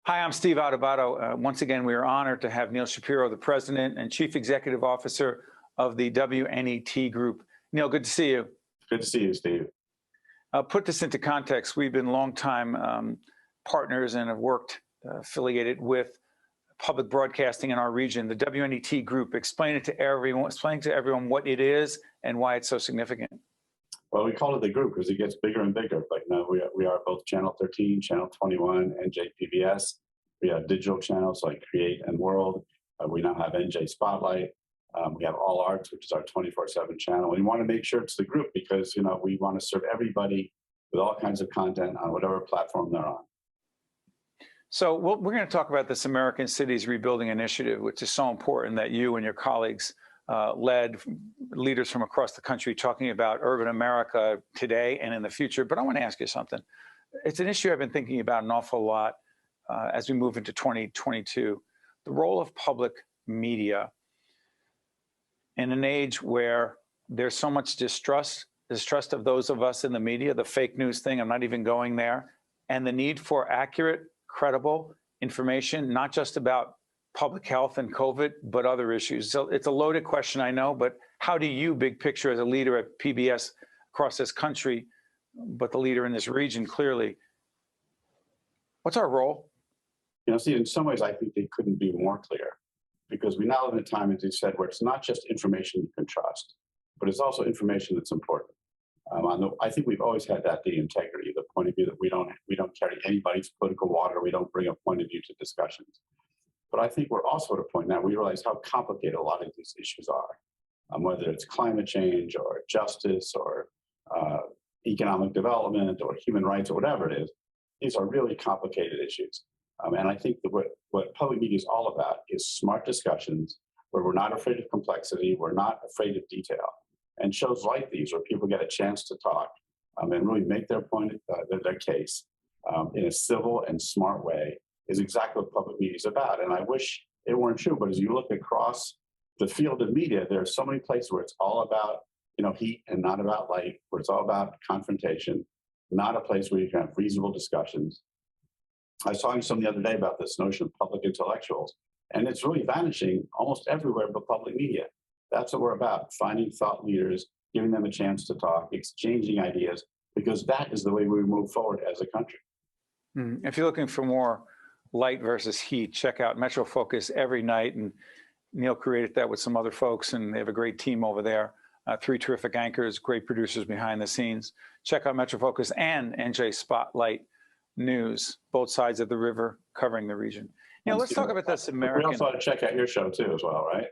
Hi, I'm Steve Adubato. Once again, we are honored to have Neal Shapiro, the President and Chief Executive Officer of the WNET Group. Neal, good to see you. Good to see you, Steve. Put this into context. We've been longtime partners and have worked affiliated with public broadcasting in our region. The WNET Group, explain to everyone what it is and why it's so significant. Well, we call it the group because it gets bigger and bigger. Like now we are both Channel 13, Channel 21, NJPBS. We have digital channels like Create and World. We now have NJ Spotlight. We have All Arts, which is our 24/7 channel. We want to make sure it's the group because, we want to serve everybody with all kinds of content on whatever platform they're on. So we're going to talk about this American Cities Rebuilding Initiative, which is so important that you and your colleagues led leaders from across the country talking about urban America today and in the future. But I want to ask you something. It's an issue I've been thinking about an awful lot as we move into 2022, the role of public media in an age where there's so much distrust of those of us in the media, the fake news thing, I'm not even going there, and the need for accurate, credible information, not just about public health and COVID, but other issues. So it's a loaded question, I know, but how do you, big picture as a leader at PBS across this country, but the leader in this region, clearly, what's our role? See, in some ways, I think they couldn't be more clear because we now live in a time, as you said, where it's not just information you can trust, but it's also information that's important. I think we've always had the integrity, the point of view that we don't carry anybody's political water. We don't bring a point of view to discussions. But I think we're also at a point now we realize how complicated a lot of these issues are, whether it's climate change or justice or economic development or human rights or whatever it is. These are really complicated issues. And I think that what public media is all about is smart discussions where we're not afraid of complexity, we're not afraid of detail. And shows like these where people get a chance to talk and really make their point, their case in a civil and smart way is exactly what public media is about. And I wish it weren't true, but as you look across the field of media, there are so many places where it's all about, heat and not about light, where it's all about confrontation, not a place where you can have reasonable discussions. I was talking to someone the other day about this notion of public intellectuals, and it's really vanishing almost everywhere but public media. That's what we're about, finding thought leaders, giving them a chance to talk, exchanging ideas, because that is the way we move forward as a country. If you're looking for more light versus heat, check out Metro Focus every night. And Neal created that with some other folks, and they have a great team over there. 3 terrific anchors, great producers behind the scenes. Check out Metro Focus and NJ Spotlight News, both sides of the river, covering the region. Let's talk about this American. We also ought to check out your show too, as well, right?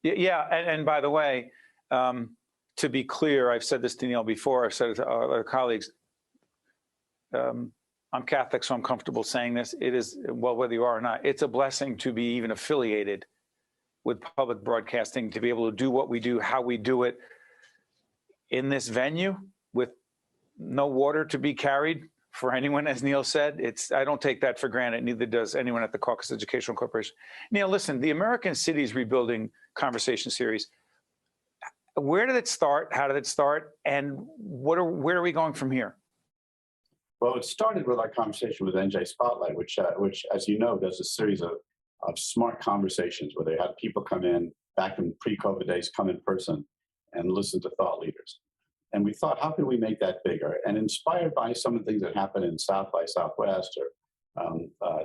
Yeah, and by the way, to be clear, I've said this to Neal before. I've said it to other colleagues. I'm Catholic, so I'm comfortable saying this. It is, well, whether you are or not, it's a blessing to be even affiliated with public broadcasting, to be able to do what we do, how we do it in this venue with no water to be carried for anyone, as Neal said. I don't take that for granted, neither does anyone at the Caucus Educational Corporation. Neal, listen, the American Cities Rebuilding Conversation Series, where did it start? How did it start? And where are we going from here? Well, it started with our conversation with NJ Spotlight, which as you know, does a series of smart conversations where they have people come in, back in pre-COVID days, come in person and listen to thought leaders. And we thought, how can we make that bigger? And inspired by some of the things that happen in South by Southwest or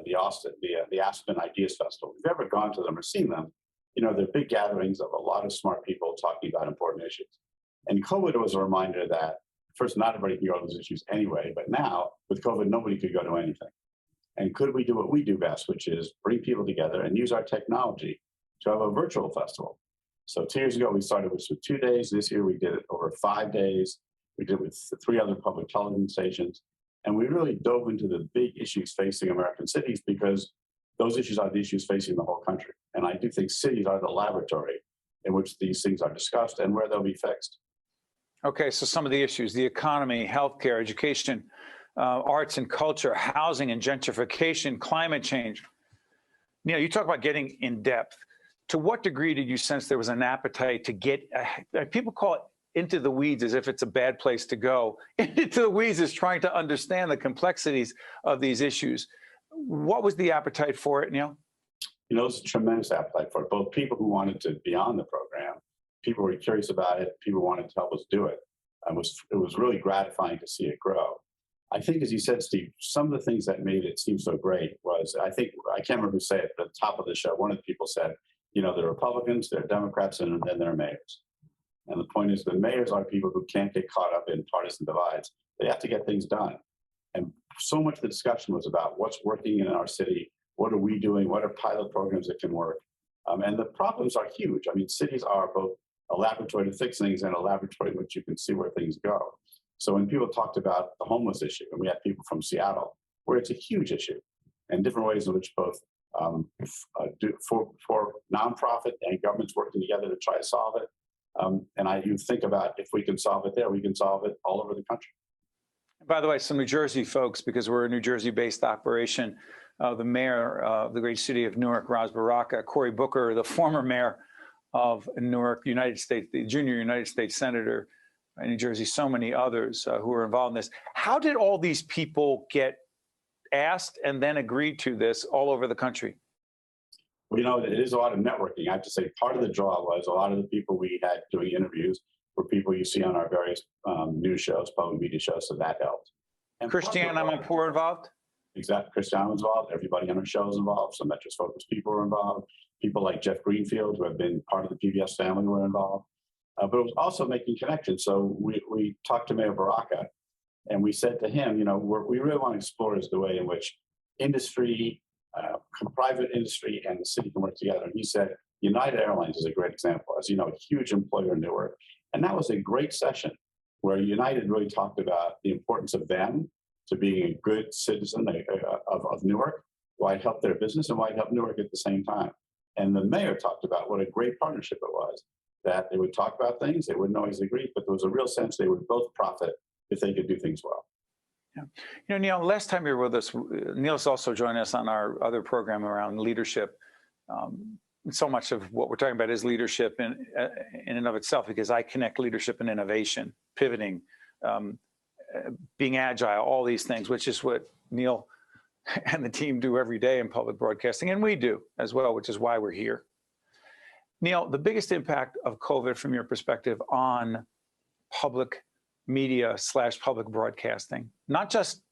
the Aspen Ideas Festival, if you've ever gone to them or seen them, they're big gatherings of a lot of smart people talking about important issues. And COVID was a reminder that, first, not everybody can go to those issues anyway, but now, with COVID, nobody could go to anything. And could we do what we do best, which is bring people together and use our technology to have a virtual festival? So 2 years ago, we started with 2 days. This year, we did it over 5 days. We did it with 3 other public television stations. And we really dove into the big issues facing American cities because those issues are the issues facing the whole country. And I do think cities are the laboratory in which these things are discussed and where they'll be fixed. Okay, so some of the issues, the economy, healthcare, education, arts and culture, housing and gentrification, climate change. You talk about getting in depth. To what degree did you sense there was an appetite to get, people call it into the weeds as if it's a bad place to go. Into the weeds is trying to understand the complexities of these issues. What was the appetite for it, Neal? You know, there's a tremendous appetite for it. Both people who wanted to be on the program, people were curious about it, people wanted to help us do it. It was really gratifying to see it grow. I think, as you said, Steve, some of the things that made it seem so great was, I can't remember who said it, but at the top of the show, one of the people said, you know, there are Republicans, there are Democrats, and then there are mayors. And the point is, the mayors are people who can't get caught up in partisan divides. They have to get things done. And so much of the discussion was about what's working in our city, what are we doing, what are pilot programs that can work. And the problems are huge. I mean, cities are both a laboratory to fix things and a laboratory in which you can see where things go. So when people talked about the homeless issue, and we had people from Seattle, where it's a huge issue, and different ways in which both for nonprofit and governments working together to try to solve it. You think about, if we can solve it there, we can solve it all over the country. By the way, some New Jersey folks, because we're a New Jersey-based operation, the mayor of the great city of Newark, Ras Baraka, Cory Booker, the former mayor of Newark, United States, the junior United States Senator in New Jersey, so many others who were involved in this. How did all these people get asked and then agreed to this all over the country? Well, you know, it is a lot of networking. I have to say, part of the draw was a lot of the people we had doing interviews were people you see on our various news shows, public media shows, so that helped. And Christiane Amanpour involved? Exactly. Christiane was involved. Everybody on our show is involved. Some Metros Focus people were involved. People like Jeff Greenfield, who have been part of the PBS family, were involved. But it was also making connections. So we talked to Mayor Baraka, and we said to him, you know, we really want to explore is the way in which industry, private industry, and the city can work together. And he said, United Airlines is a great example. As you know, a huge employer in Newark. And that was a great session where United really talked about the importance of them to being a good citizen of Newark, why it helped their business and why it helped Newark at the same time. And the mayor talked about what a great partnership it was, that they would talk about things, they wouldn't always agree, but there was a real sense they would both profit if they could do things well. Yeah. You know, Neal, last time you were with us, Neal's also joined us on our other program around leadership. So much of what we're talking about is leadership in and of itself, because I connect leadership and innovation, pivoting, being agile, all these things, which is what Neal and the team do every day in public broadcasting, and we do as well, which is why we're here. Neal, the biggest impact of COVID from your perspective on public media / public broadcasting, not just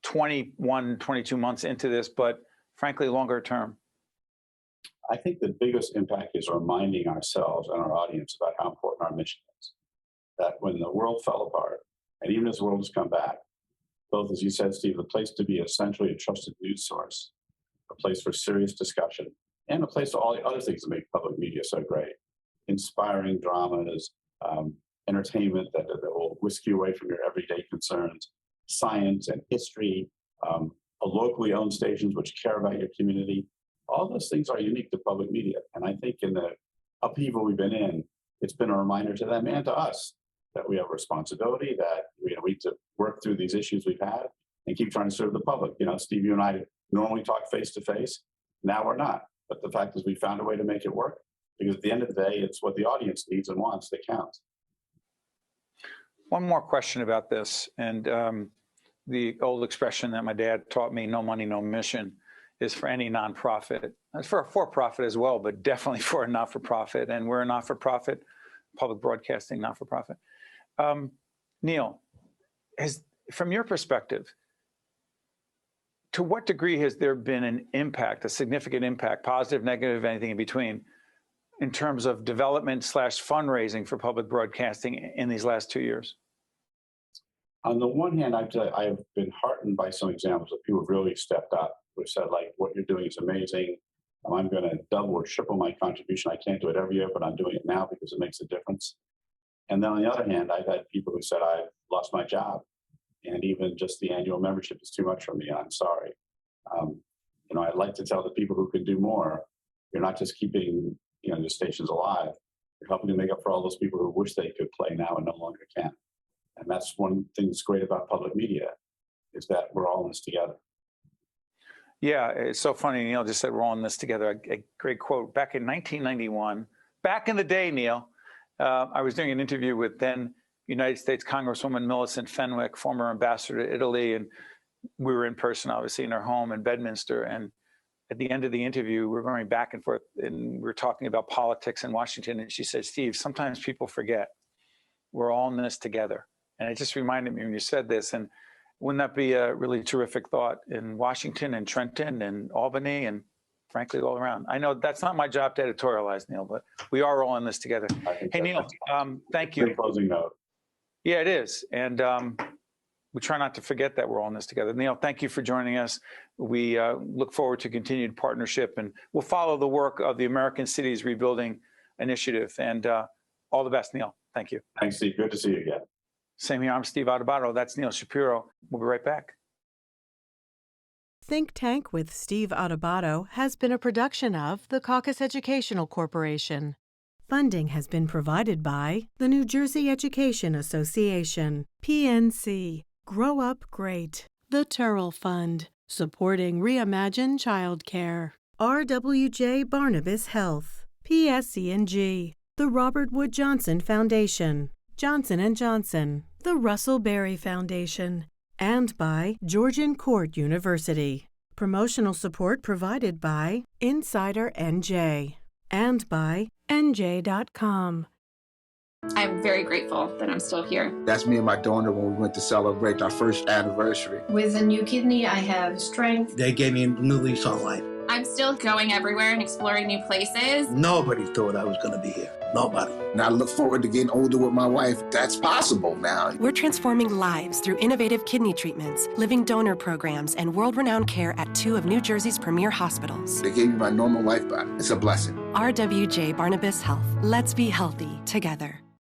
21, 22 months into this, but frankly, longer term? I think the biggest impact is reminding ourselves and our audience about how important our mission is. That when the world fell apart, and even as the world has come back, both, as you said, Steve, the place to be essentially a trusted news source, a place for serious discussion, and a place for all the other things that make public media so great. Inspiring dramas, entertainment that will whisk you away from your everyday concerns, science and history, locally owned stations which care about your community. All those things are unique to public media. And I think in the upheaval we've been in, it's been a reminder to them and to us that we have a responsibility, that we need to work through these issues we've had and keep trying to serve the public. You know, Steve, you and I normally talk face to face. Now we're not. But the fact is we found a way to make it work, because at the end of the day, it's what the audience needs and wants that counts. One more question about this, and the old expression that my dad taught me, no money, no mission, is for any nonprofit. It's for a for-profit as well, but definitely for a not-for-profit. And we're a not-for-profit, public broadcasting not-for-profit. Neal, from your perspective, to what degree has there been an impact, a significant impact, positive, negative, anything in between, in terms of development / fundraising for public broadcasting in these last 2 years? On the one hand, I've been heartened by some examples of people who really stepped up, who said, like, what you're doing is amazing. I'm going to double or triple my contribution. I can't do it every year, but I'm doing it now because it makes a difference. And then on the other hand, I've had people who said, I've lost my job, and even just the annual membership is too much for me, and I'm sorry. You know, I'd like to tell the people who can do more, you're not just keeping, you know, the stations alive, you're helping to make up for all those people who wish they could play now and no longer can. And that's one thing that's great about public media, is that we're all in this together. Yeah, it's so funny. Neal just said we're all in this together. A great quote. Back in 1991, back in the day, Neal, I was doing an interview with then United States Congresswoman Millicent Fenwick, former ambassador to Italy, and we were in person, obviously, in her home in Bedminster. And at the end of the interview, we're going back and forth, and we're talking about politics in Washington. And she said, Steve, sometimes people forget we're all in this together. And it just reminded me when you said this. And wouldn't that be a really terrific thought in Washington and Trenton and Albany and frankly all around? I know that's not my job to editorialize, Neal, but we are all in this together. Hey, Neal, thank you. Good closing note. Yeah, it is. And we try not to forget that we're all in this together. Neal, thank you for joining us. We look forward to continued partnership, and we'll follow the work of the American Cities Rebuilding Initiative. And all the best, Neal. Thank you. Thanks, Steve. Good to see you again. Same here. I'm Steve Adubato. That's Neal Shapiro. We'll be right back. Think Tank with Steve Adubato has been a production of the Caucus Educational Corporation. Funding has been provided by the New Jersey Education Association, PNC, Grow Up Great, the Turrell Fund, supporting Reimagine Childcare, RWJ Barnabas Health, PSE&G, the Robert Wood Johnson Foundation, Johnson & Johnson, the Russell Berry Foundation, and by Georgian Court University. Promotional support provided by Insider NJ and by NJ.com. I'm very grateful that I'm still here. That's me and my daughter when we went to celebrate our first anniversary. With a new kidney, I have strength. They gave me a new lease on life. I'm still going everywhere and exploring new places. Nobody thought I was going to be here. Nobody. And I look forward to getting older with my wife. That's possible now. We're transforming lives through innovative kidney treatments, living donor programs, and world-renowned care at 2 of New Jersey's premier hospitals. They gave me my normal life back. It's a blessing. RWJ Barnabas Health. Let's be healthy together.